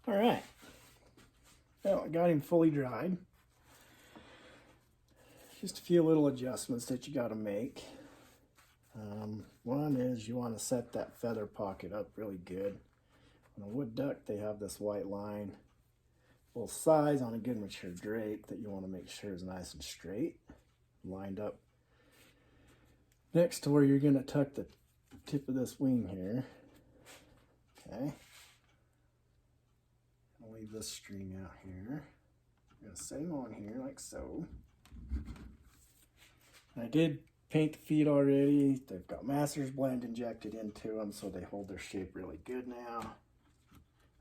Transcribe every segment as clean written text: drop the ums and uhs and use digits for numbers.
All right. Well, I got him fully dried. Just a few little adjustments that you got to make. One is you want to set that feather pocket up really good. On a wood duck, they have this white line both sides on a good mature drape that you want to make sure is nice and straight, lined up next to where you're going to tuck the tip of this wing here. Okay. I'll leave this string out here. I'm going to set him on here like so. I did paint the feet already. They've got Master's Blend injected into them, so they hold their shape really good now.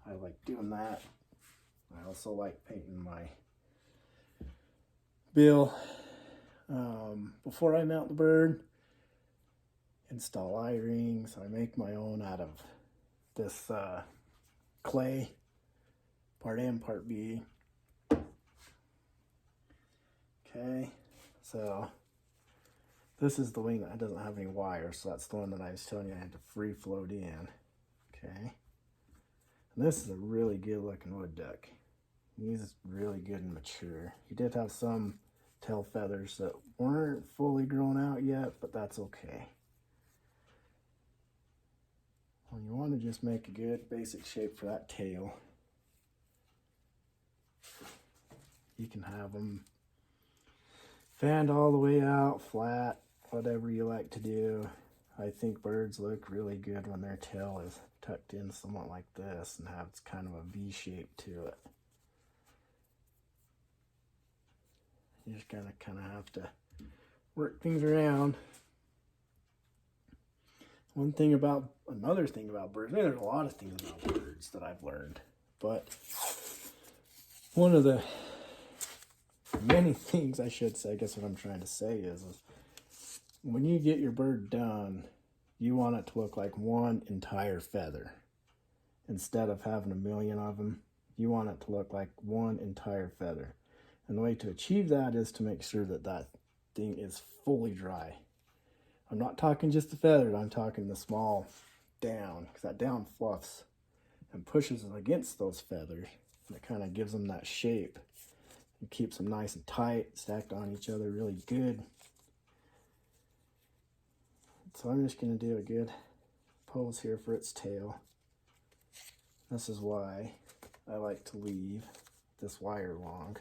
I like doing that. I also like painting my bill. Before I mount the bird, install eye rings. I make my own out of this clay, part A and part B. Okay, so this is the wing that doesn't have any wires, so that's the one that I was telling you I had to free float in. Okay, and this is a really good looking wood duck. He's really good and mature. He did have some tail feathers that weren't fully grown out yet, but that's okay. Well, you want to just make a good basic shape for that tail. You can have them fanned all the way out, flat, whatever you like to do. I think birds look really good when their tail is tucked in somewhat like this and has kind of a V shape to it. You just gotta kind of have to work things around. Another thing about birds, there's a lot of things about birds that I've learned, but one of the many things I should say, I guess what I'm trying to say is when you get your bird done, you want it to look like one entire feather. Instead of having a million of them, you want it to look like one entire feather. And the way to achieve that is to make sure that that thing is fully dry. I'm not talking just the feathers, I'm talking the small down, because that down fluffs and pushes against those feathers. And it kind of gives them that shape. It keeps them nice and tight, stacked on each other really good. So I'm just going to do a good pose here for its tail. This is why I like to leave this wire long.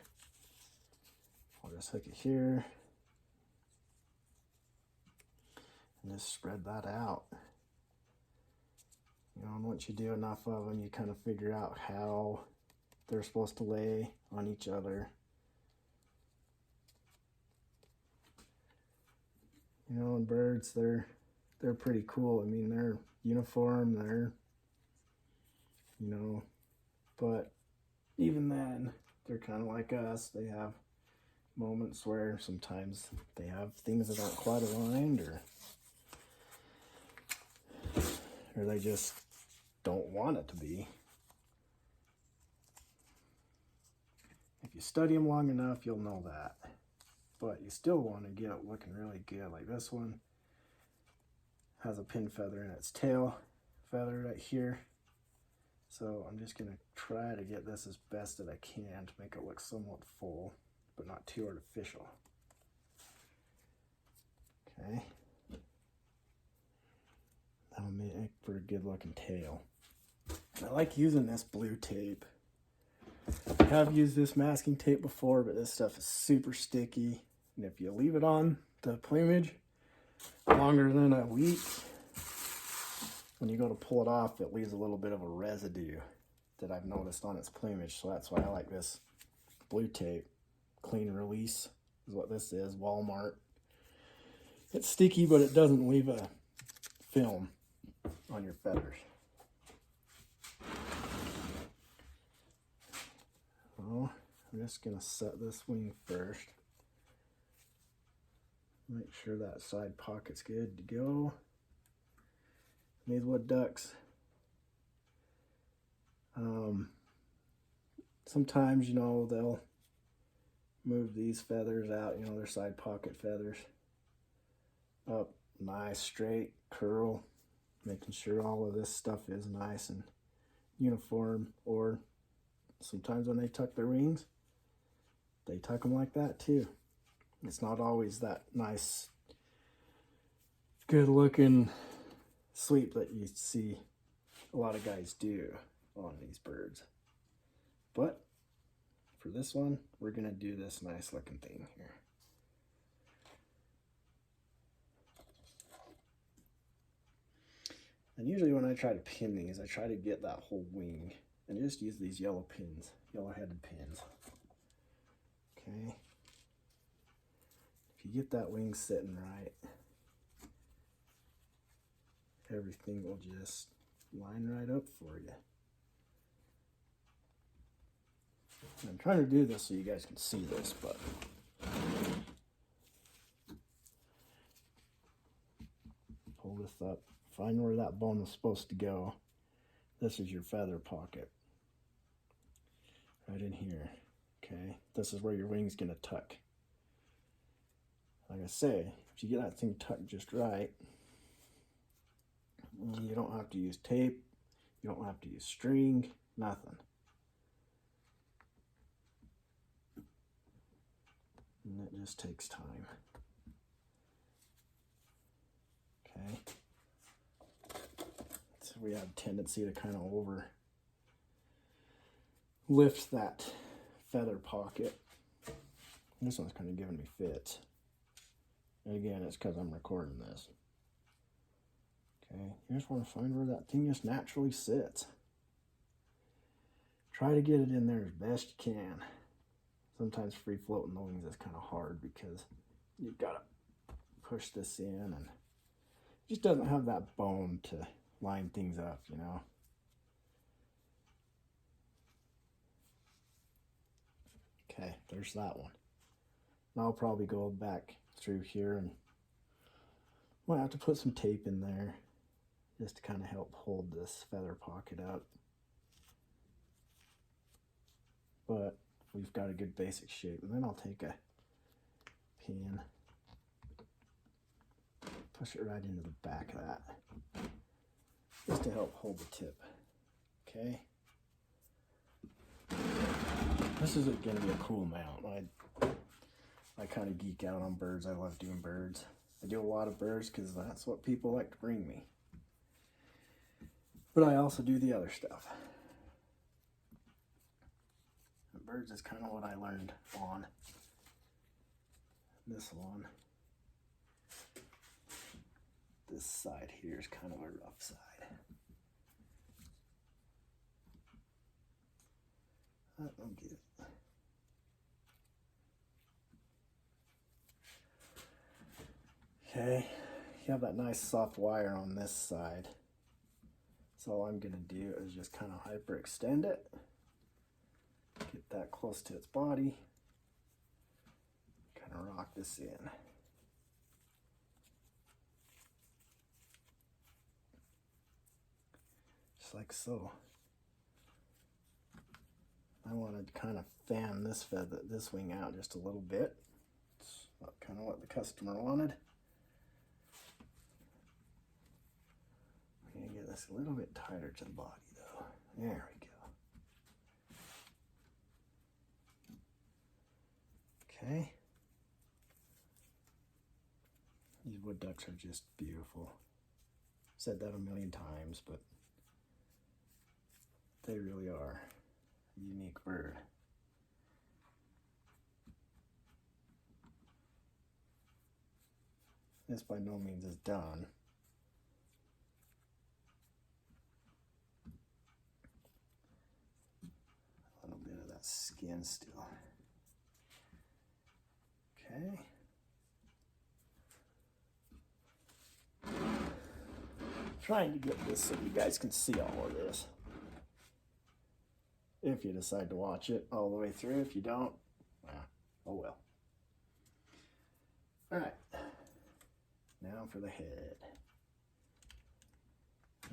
I'll just hook it here and just spread that out. You know, and once you do enough of them, you kind of figure out how they're supposed to lay on each other. You know, and birds, they're pretty cool. I mean, they're uniform, but even then, they're kind of like us. They have moments where sometimes they have things that aren't quite aligned, or they just don't want it to be. If you study them long enough, you'll know that. But you still want to get it looking really good. Like this one has a pin feather in its tail feather right here. So I'm just going to try to get this as best that I can to make it look somewhat full, but not too artificial. Okay. That'll make for a good looking tail. I like using this blue tape. I have used this masking tape before, but this stuff is super sticky. And if you leave it on the plumage longer than a week, when you go to pull it off, it leaves a little bit of a residue that I've noticed on its plumage. So that's why I like this blue tape. Clean release is what this is, Walmart. It's sticky, but it doesn't leave a film on your feathers. So I'm just gonna set this wing first. Make sure that side pocket's good to go. These wood ducks, sometimes, you know, they'll move these feathers out, you know, their side pocket feathers up nice, straight, curl, making sure all of this stuff is nice and uniform, or Sometimes when they tuck their wings, they tuck them like that too. It's not always that nice, good looking sweep that you see a lot of guys do on these birds. But for this one, we're gonna do this nice looking thing here. And usually when I try to pin these, I try to get that whole wing and just use these yellow pins, yellow headed pins. Okay. If you get that wing sitting right, everything will just line right up for you. I'm trying to do this so you guys can see this, but pull this up, find where that bone is supposed to go. This is your feather pocket, right in here. Okay, this is where your wing's gonna tuck. Like I say, if you get that thing tucked just right, you don't have to use tape, you don't have to use string, nothing. And it just takes time. Okay. So we have a tendency to kind of over lift that feather pocket. This one's kind of giving me fits. And again, it's because I'm recording this. Okay, you just want to find where that thing just naturally sits. Try to get it in there as best you can. Sometimes free floating the wings is kind of hard because you've got to push this in, and it just doesn't have that bone to line things up, you know. Okay, there's that one. Now I'll probably go back through here and might have to put some tape in there just to kind of help hold this feather pocket up. But we've got a good basic shape, and then I'll take a pin, push it right into the back of that, just to help hold the tip. Okay. This is going to be a cool mount. I kind of geek out on birds. I love doing birds. I do a lot of birds because that's what people like to bring me. But I also do the other stuff. And birds is kind of what I learned on this one. This side here is kind of a rough side. I'll get it. Okay, you have that nice soft wire on this side. So all I'm gonna do is just kind of hyperextend it, get that close to its body, kind of rock this in. Just like so. I want to kind of fan this wing out just a little bit. It's kind of what the customer wanted. I'm gonna get this a little bit tighter to the body though. There we go. Okay. These wood ducks are just beautiful. I've said that a million times, but they really are a unique bird. This by no means is done. A little bit of that skin still. Okay. Trying to get this so you guys can see all of this. If you decide to watch it all the way through. If you don't, oh well. All right. Now for the head.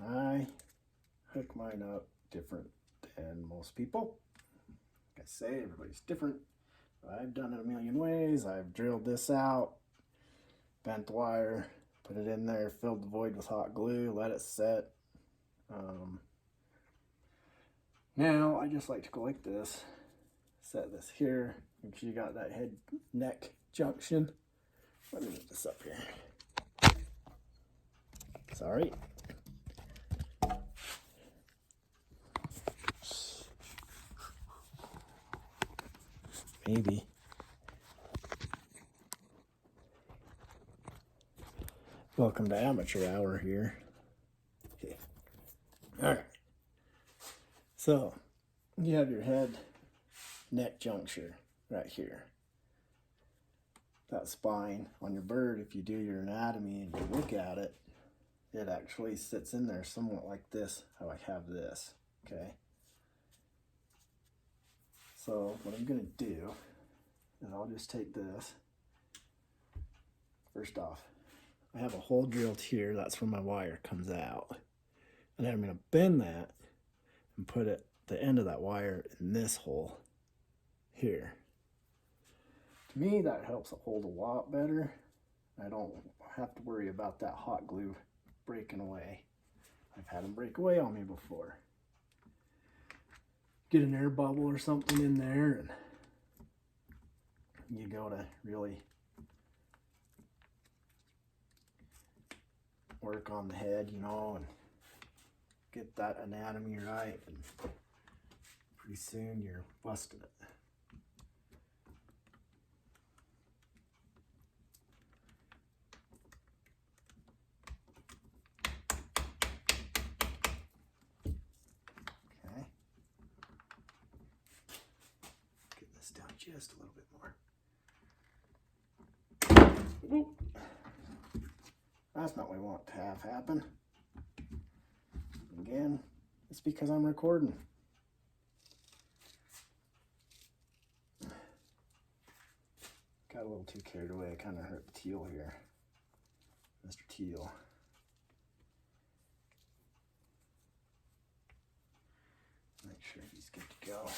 I hook mine up different than most people. Like I say, everybody's different. I've done it a million ways. I've drilled this out, bent the wire, put it in there, filled the void with hot glue, let it set. Now I just like to go like this, set this here, make sure you got that head neck junction. Let me move this up here. Sorry. Maybe. Welcome to amateur hour here. Okay. All right. So you have your head neck juncture right here. That spine on your bird, if you do your anatomy and you look at it, it actually sits in there somewhat like this, how I have this, okay? So what I'm gonna do is I'll just take this. First off, I have a hole drilled here, that's where my wire comes out. And then I'm gonna bend that and put it, the end of that wire in this hole here. To me, that helps it hold a lot better. I don't have to worry about that hot glue breaking away. I've had them break away on me before. Get an air bubble or something in there and you go to really work on the head, you know, and get that anatomy right, and pretty soon you're busting it. Okay. Get this down just a little bit more. Whoop. That's not what we want to have happen. Again, it's because I'm recording. Got a little too carried away. I kind of hurt the teal here. Mr. Teal. Make sure he's good to go.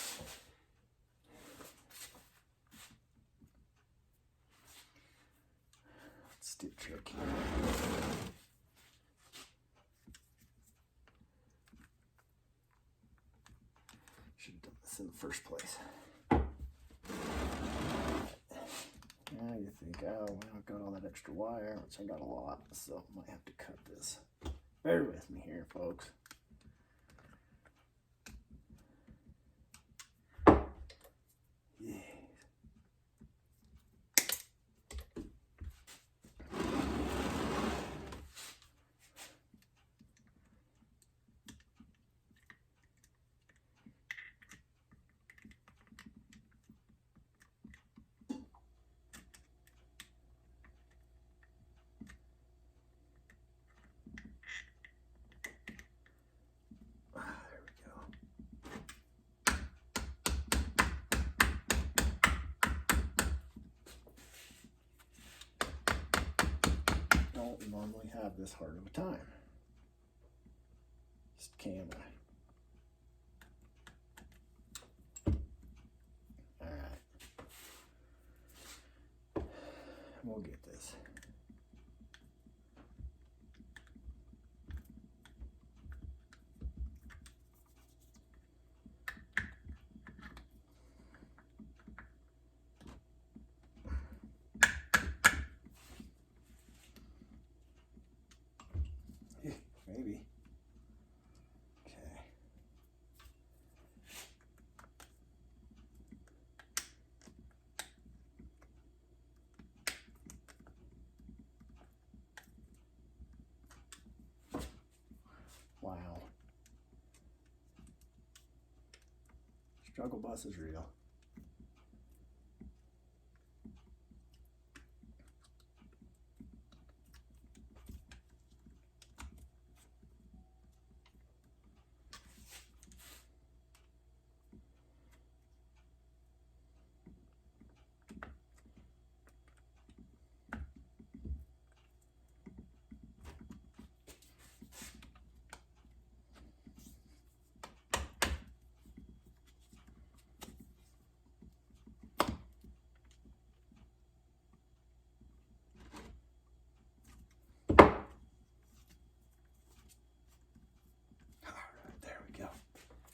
Let's do a trick here. Should have done this in the first place. Now you think, oh, well, I've got all that extra wire, which I got a lot, so I might have to cut this. Bear with me here, folks. Yeah. Don't normally have this hard of a time. Just can I? Alright. We'll get this. Maybe. Okay. Wow. Struggle bus is real.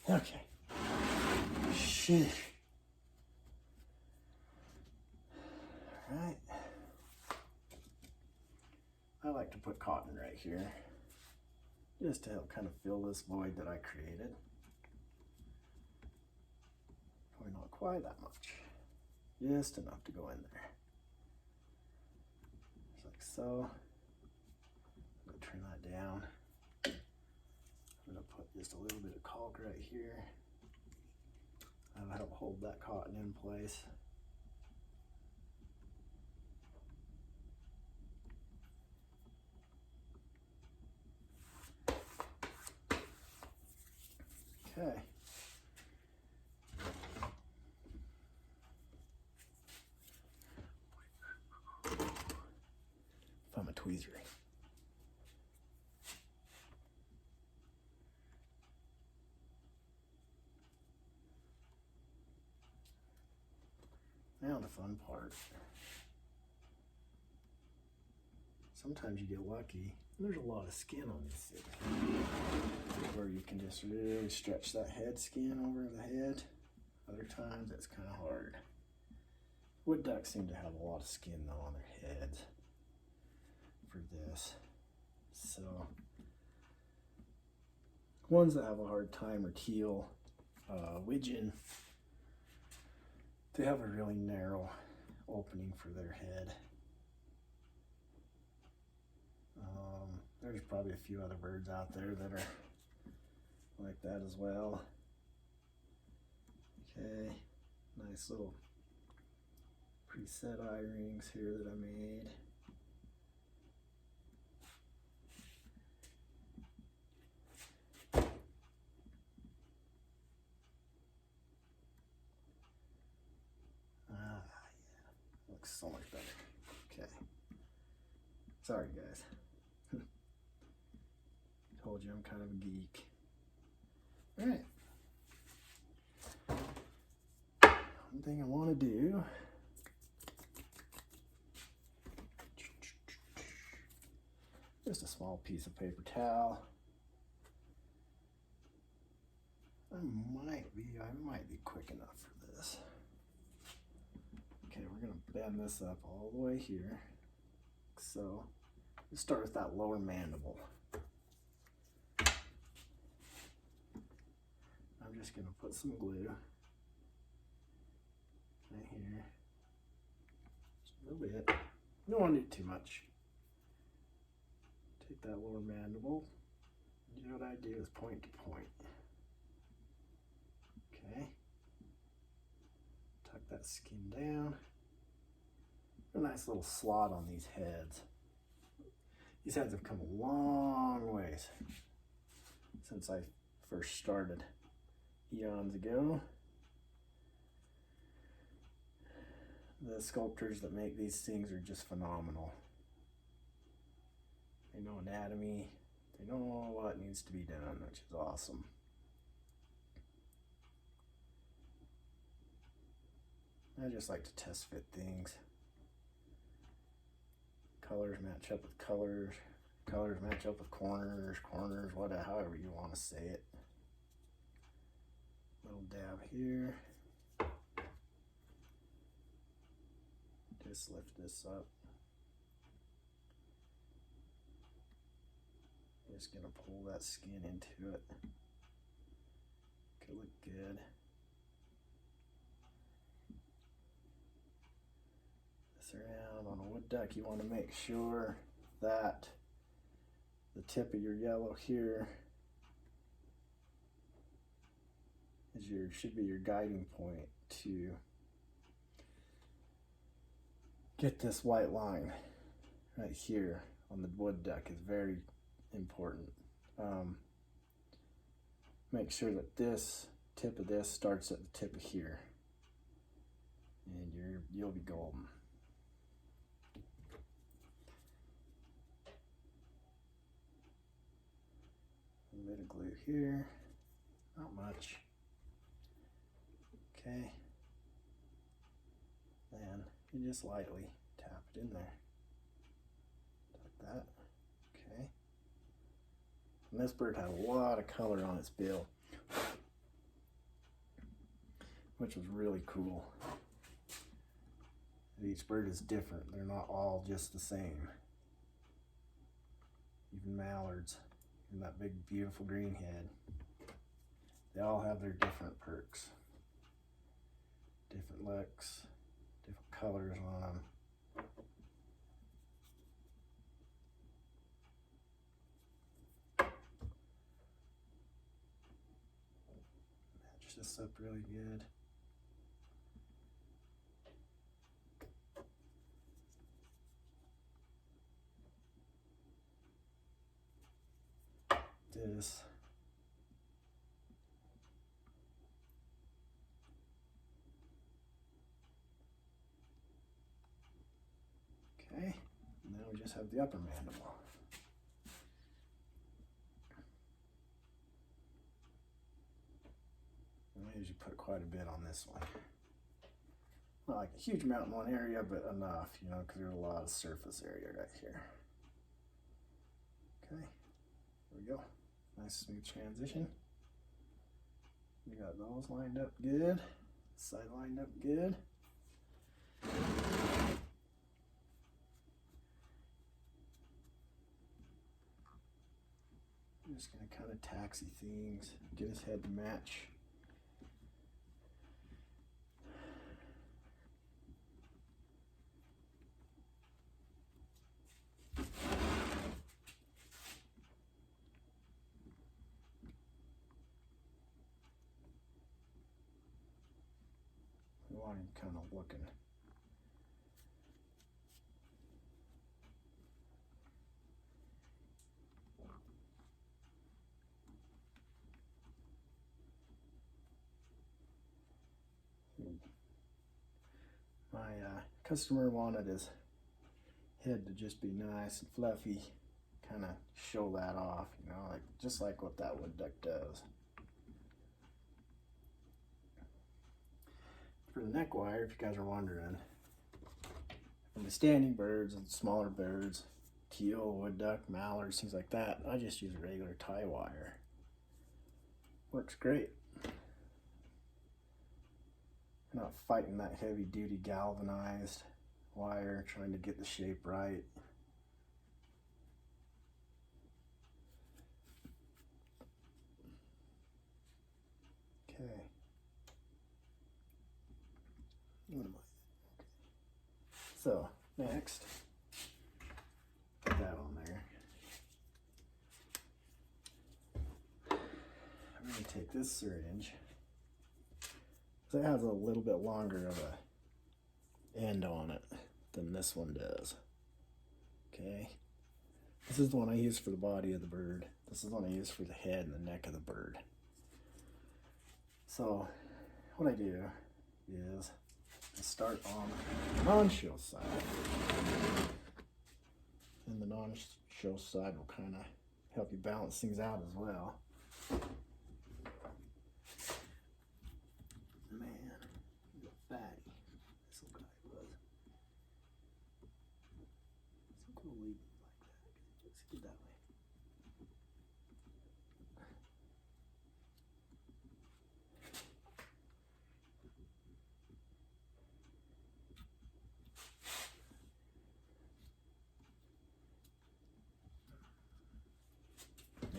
Okay. sheesh. Alright. I like to put cotton right here, just to help kind of fill this void that I created. Probably not quite that much, just enough to go in there. Just like so. I'm going to turn that down. I'm going to put just a little bit of caulk right here. That'll help hold that cotton in place. Okay. I'm a tweezer. Now the fun part. Sometimes you get lucky. There's a lot of skin on these things, where you can just really stretch that head skin over the head. Other times it's kind of hard. Wood ducks seem to have a lot of skin though on their heads for this. So ones that have a hard time are teal, widgeon. They have a really narrow opening for their head. There's probably a few other birds out there that are like that as well. Okay, nice little preset eye rings here that I made. Yeah, looks so much better. Okay, sorry guys. Told you I'm kind of a geek. All right. One thing I want to do. Just a small piece of paper towel. I might be quick enough for this. Okay, we're gonna bend this up all the way here. So, let's start with that lower mandible. I'm just gonna put some glue right here. Just a little bit. You don't want to do too much. Take that lower mandible. You know what I do is point to point. Okay. Tuck that skin down. A nice little slot on these heads. These heads have come a long ways since I first started eons ago. The sculptors that make these things are just phenomenal. They know anatomy, they know what needs to be done, which is awesome. I just like to test fit things. Colors match up with colors, colors match up with corners, whatever, however you want to say it. Little dab here. Just lift this up. Just gonna pull that skin into it. Could look good. This around on a wood duck, you want to make sure that the tip of your yellow here is should be your guiding point to get this white line right here on the wood duck is very important. Make sure that this tip of this starts at the tip of here, and you'll be golden. A bit of glue here, not much. Okay, then you just lightly tap it in there, like that. Okay, and this bird had a lot of color on its bill. which was really cool. Each bird is different. They're not all just the same. Even mallards, and that big beautiful green head, they all have their different perks, different looks, different colors on them. Match this up really good. This. Okay, now we just have the upper mandible. I usually put quite a bit on this one. Not like a huge amount in one area, but enough, you know, because there's a lot of surface area right here. Okay, there we go. Nice smooth transition. We got those lined up good, side lined up good. I'm just gonna kind of taxi things, get his head to match. We want him kind of looking. My customer wanted his head to just be nice and fluffy, kind of show that off, you know, like just like what that wood duck does. For the neck wire, if you guys are wondering, for the standing birds and smaller birds, teal, wood duck, mallards, things like that, I just use a regular tie wire. Works great. You're not fighting that heavy duty galvanized wire, trying to get the shape right. Okay. What am I? Okay. So next, put that on there. I'm going to take this syringe. So it has a little bit longer of a end on it than this one does. Okay. This is the one I use for the body of the bird. This is the one I use for the head and the neck of the bird. So what I do is I start on the non-show side. And the non-show side will kind of help you balance things out as well. Man, he's a fatty. This little guy was. So cool leaving him like that. Let's get that way.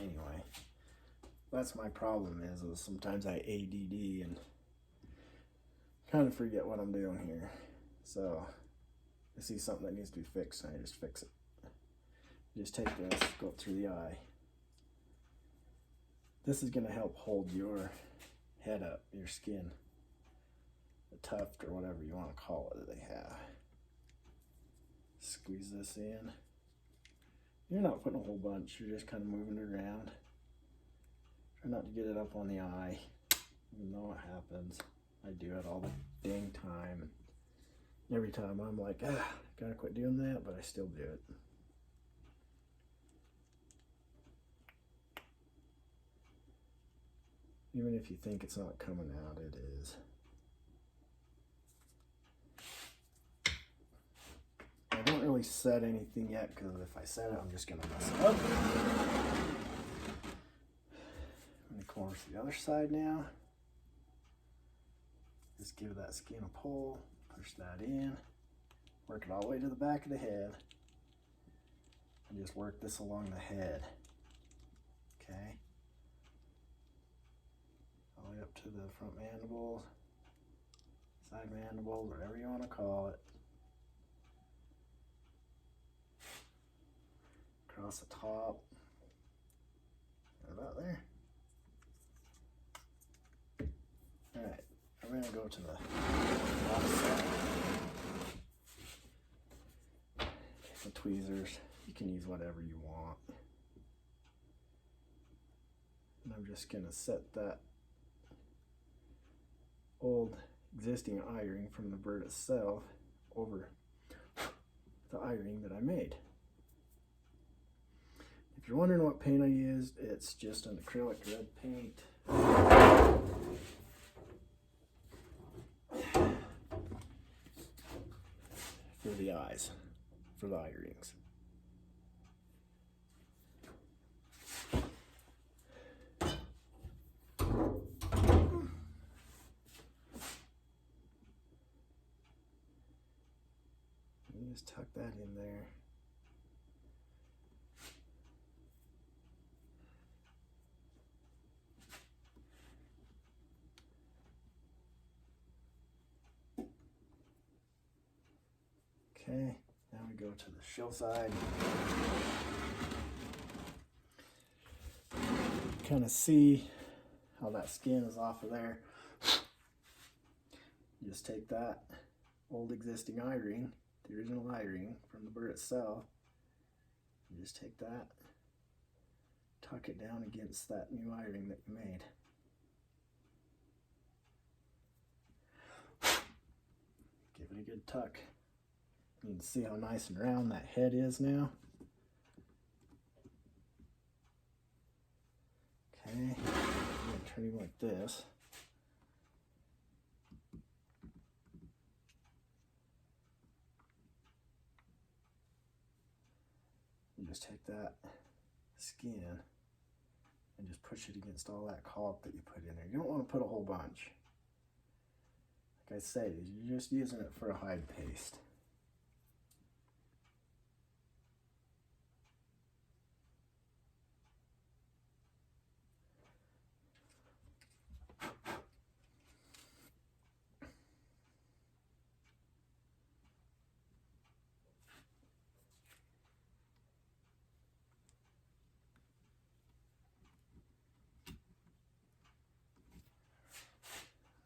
Anyway, that's my problem is sometimes I ADD and kind of forget what I'm doing here. So I see something that needs to be fixed and I just fix it. Just take this, go through the eye. This is going to help hold your head up, your skin, the tuft or whatever you want to call it that they have. Squeeze this in. You're not putting a whole bunch, you're just kind of moving it around. Try not to get it up on the eye, even though it happens. I do it all the dang time. And every time I'm like, gotta quit doing that, but I still do it. Even if you think it's not coming out, it is. I don't really set anything yet because if I set it, I'm just going to mess it up. I'm going to come over to the other side now. Just give that skin a pull, push that in, work it all the way to the back of the head, and just work this along the head. Okay? All the way up to the front mandibles, side mandibles, whatever you want to call it. Across the top. Right about there. Alright, I'm going to go to the left side. The tweezers, you can use whatever you want. And I'm just going to set that old existing eye-ring from the bird itself over the eye-ring that I made. If you're wondering what paint I used, it's just an acrylic red paint. For the eyes, for the eye rings. You just tuck that in there. Okay, now we go to the shell side. Kind of see how that skin is off of there. You just take that old existing eye ring, the original eye ring from the bird itself. You just take that, tuck it down against that new eye ring that you made. Give it a good tuck. You can see how nice and round that head is now. Okay, I'm going to turn him like this. You just take that skin and just push it against all that caulk that you put in there. You don't want to put a whole bunch. Like I say, you're just using it for a hide paste.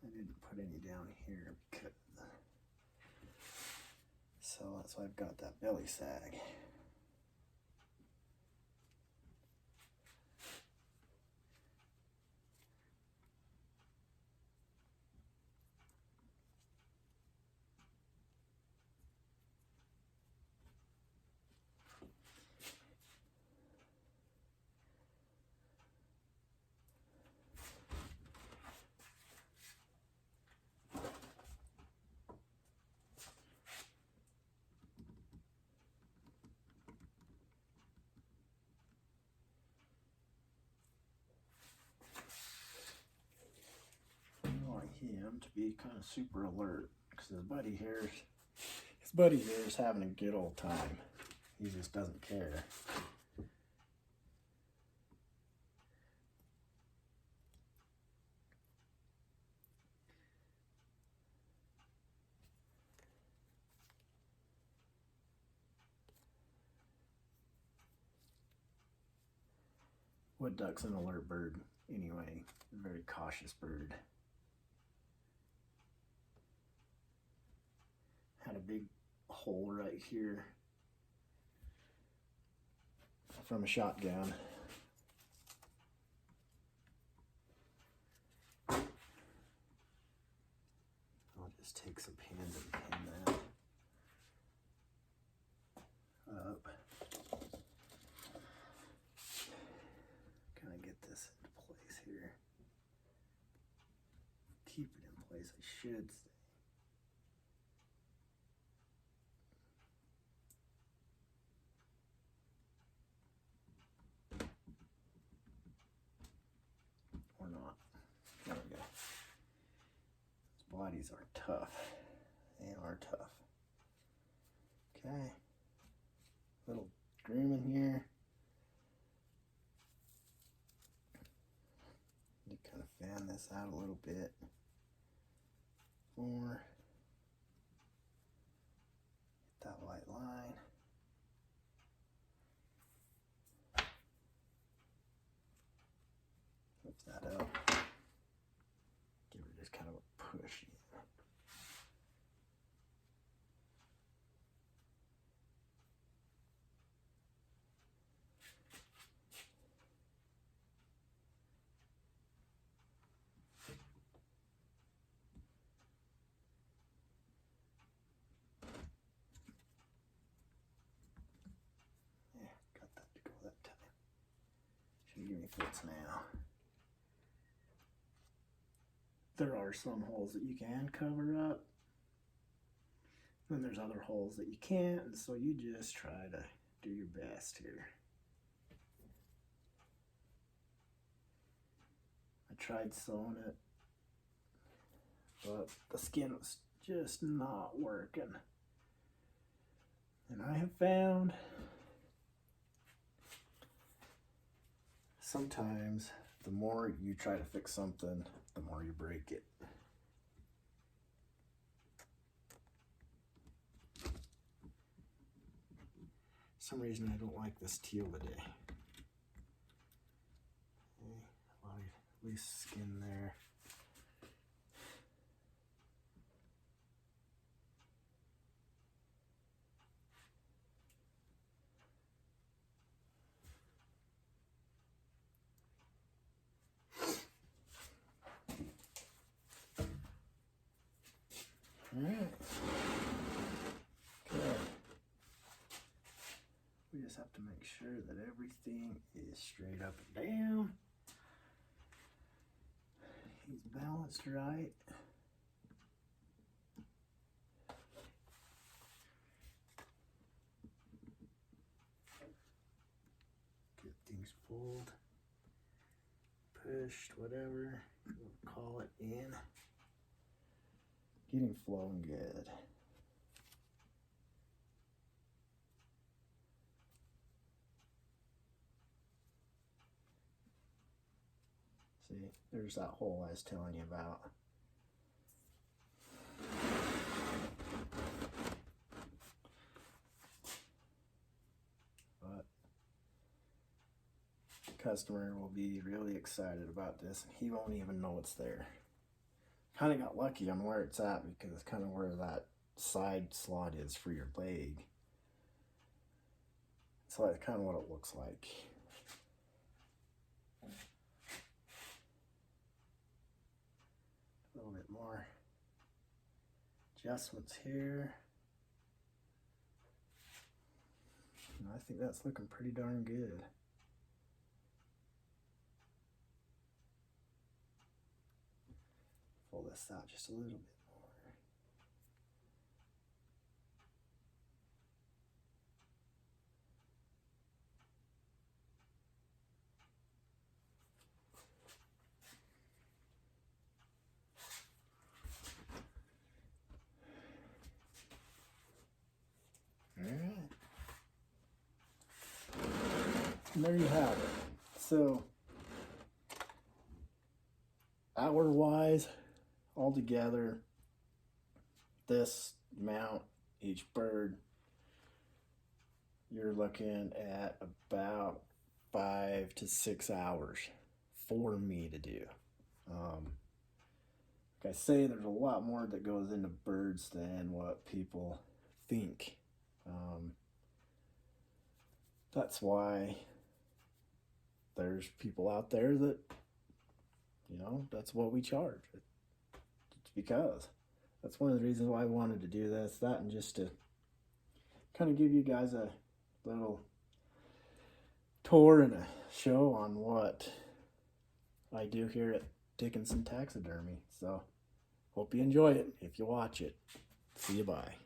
I didn't put any down here because so that's why I've got that belly sag. Him to be kind of super alert because his buddy here is having a good old time. He just doesn't care. Wood duck's an alert bird anyway, a very cautious bird. Had a big hole right here from a shotgun. I'll just take some pins and pin that up. Kind of get this into place here. Keep it in place. I should stay. Or not. There we go. His body's these are tough. They are tough. Okay. Little grooming here. You kind of fan this out a little bit more. Get that white line. Lift that up. Give it just kind of a push. Yeah, got that to go that time. Should give me fits now. There are some holes that you can cover up. Then there's other holes that you can't, and so you just try to do your best here. I tried sewing it, but the skin was just not working. And I have found sometimes the more you try to fix something, the more you break it. For some reason I don't like this teal today. Okay, a lot of loose skin there. All right. Good. We just have to make sure that everything is straight up and down. He's balanced right. Get things pulled, pushed, whatever we'll call it in. Getting flowing good. See, there's that hole I was telling you about. But the customer will be really excited about this. He won't even know it's there. Kind of got lucky on where it's at because it's kind of where that side slot is for your leg. So that's kind of what it looks like. A little bit more adjustments here. And I think that's looking pretty darn good. Pull this out just a little bit more. All right. And there you have it. So, hour-wise, altogether, this mount, each bird, you're looking at about 5 to 6 hours for me to do. Like I say, there's a lot more that goes into birds than what people think. That's why there's people out there that, you know, that's what we charge. It's because that's one of the reasons why I wanted to do this, that, and just to kind of give you guys a little tour and a show on what I do here at Dickinson Taxidermy. So hope you enjoy it. If you watch it, see you, bye.